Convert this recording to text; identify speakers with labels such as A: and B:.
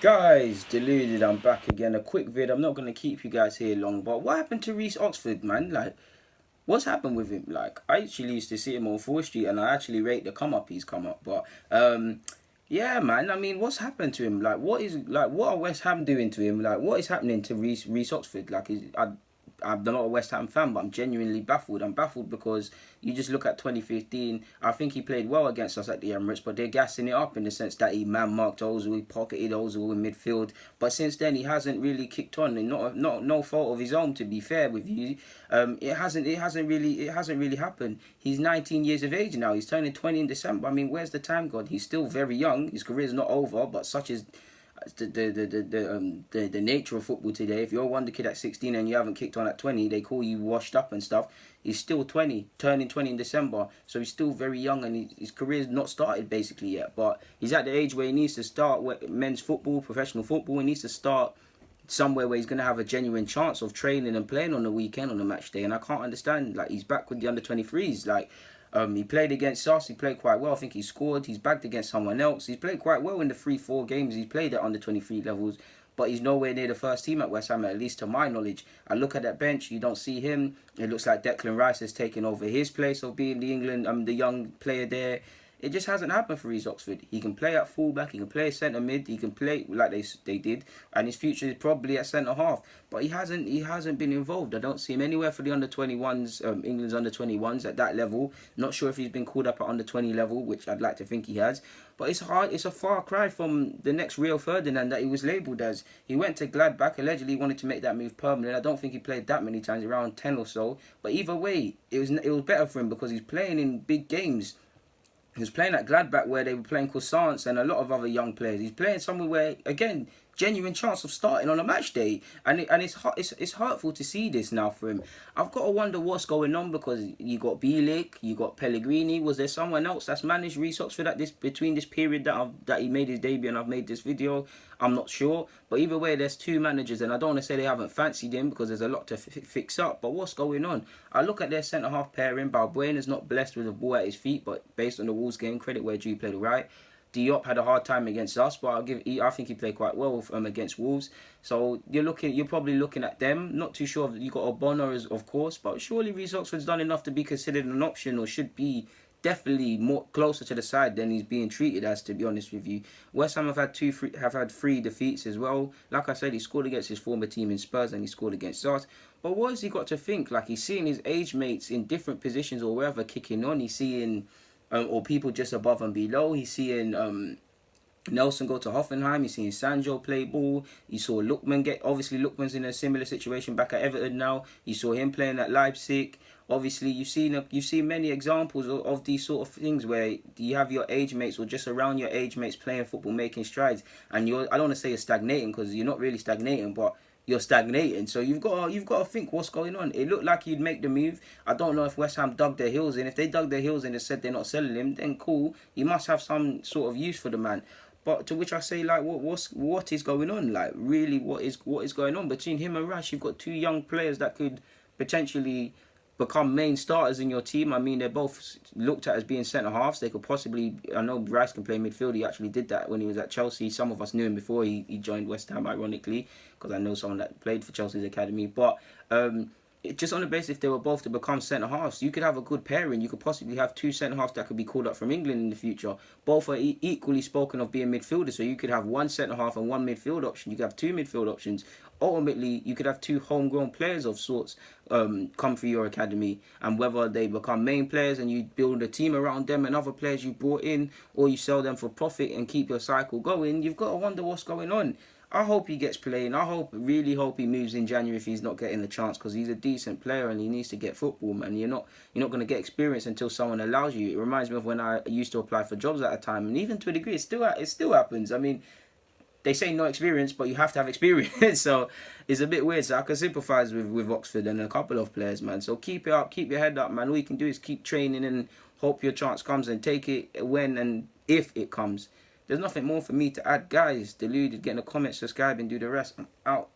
A: Guys, deluded, I'm back again. A quick vid, I'm not going to keep you guys here long, but what happened to Reece Oxford, man? Like, what's happened with him? Like, I actually used to see him on 4th Street and I actually rate the come up he's come up, but, yeah, man, I mean, what's happened to him? What are West Ham doing to him? Like, what is happening to Reece Oxford? I'm not a West Ham fan, but I'm genuinely baffled. I'm baffled because you just look at 2015. I think he played well against us at the Emirates, but they're gassing it up in the sense that he man-marked Ozil, he pocketed Ozil in midfield. But since then, he hasn't really kicked on, and no fault of his own. To be fair with you, it hasn't really happened. He's 19 years of age now. He's turning 20 in December. I mean, where's the time gone? He's still very young. His career's not over, but such is the nature of football today. If you're a wonder kid at 16 and you haven't kicked on at 20, they call you washed up and stuff. He's still 20, turning 20 in December, so he's still very young and his career's not started basically yet. But he's at the age where he needs to start men's football, professional football. He needs to start somewhere where he's going to have a genuine chance of training and playing on the weekend on the match day. And I can't understand, like, he's back with the under 23s. He played against us. He played quite well. I think he scored. He's bagged against someone else. He's played quite well in the 3-4 games he's played at under 23 levels. But he's nowhere near the first team at West Ham, at least to my knowledge. I look at that bench. You don't see him. It looks like Declan Rice has taken over his place of being the young player there. It just hasn't happened for Reece Oxford. He can play at fullback, he can play centre mid, he can play like they did, and his future is probably at centre half. But he hasn't been involved. I don't see him anywhere for the under 21s, England's under 21s at that level. Not sure if he's been called up at under 20 level, which I'd like to think he has. But it's hard. It's a far cry from the next Rio Ferdinand that he was labelled as. He went to Gladbach, allegedly wanted to make that move permanent. I don't think he played that many times, around 10 or so. But either way, it was better for him because he's playing in big games. He was playing at Gladbach where they were playing Croissants and a lot of other young players. He's playing somewhere where, again, genuine chance of starting on a match day. And it's hurtful to see this now for him. I've got to wonder what's going on because you got Bielik, you got Pellegrini. Was there someone else that's managed Reece Oxford between this period that he made his debut and I've made this video? I'm not sure. But either way, there's two managers and I don't want to say they haven't fancied him because there's a lot to fix up. But what's going on? I look at their centre-half pairing. Balbuena's not blessed with a ball at his feet, but based on the Wolves game, credit where Drew played all right. Diop had a hard time against us, but I think he played quite well against Wolves. So you're probably looking at them. Not too sure if you got Obona of course, but surely Reece Oxford's done enough to be considered an option or should be definitely more closer to the side than he's being treated as. To be honest with you, West Ham have had three defeats as well. Like I said, he scored against his former team in Spurs and he scored against us. But what has he got to think? Like, he's seeing his age mates in different positions or wherever kicking on. He's seeing or people just above and below. He's seeing Nelson go to Hoffenheim. He's seeing Sancho play ball. You saw Lookman obviously Lookman's in a similar situation back at Everton now. You saw him playing at Leipzig. Obviously, you've seen many examples of these sort of things where you have your age mates or just around your age mates playing football, making strides, and I don't want to say you're stagnating because you're not really stagnating, but you're stagnating. So you've got to think what's going on. It looked like you'd make the move. I don't know if West Ham dug their heels in. If they dug their heels in and said they're not selling him, then cool. You must have some sort of use for the man. But to which I say, like, what is going on? Like, really, what is going on between him and Rash? You've got two young players that could potentially become main starters in your team. I mean, they're both looked at as being centre halves. They could possibly, I know Rice can play midfield. He actually did that when he was at Chelsea. Some of us knew him before he joined West Ham, ironically, because I know someone that played for Chelsea's academy. But just on the basis if they were both to become centre halves, you could have a good pairing. You could possibly have two centre halves that could be called up from England in the future. Both are equally spoken of being midfielders, so you could have one centre half and one midfield option. You could have two midfield options. Ultimately, you could have two homegrown players of sorts come through your academy, and whether they become main players and you build a team around them and other players you brought in, or you sell them for profit and keep your cycle going, you've got to wonder what's going on. I hope he gets playing. Really hope he moves in January if he's not getting the chance, because he's a decent player and he needs to get football, man. You're not going to get experience until someone allows you. It reminds me of when I used to apply for jobs at a time, and even to a degree, it still happens. I mean, they say no experience, but you have to have experience. So it's a bit weird. So I can sympathise with Oxford and a couple of players, man. So keep it up, keep your head up, man. All you can do is keep training and hope your chance comes, and take it when and if it comes. There's nothing more for me to add, guys. Deluded, get in the comments, subscribe, and do the rest. I'm out.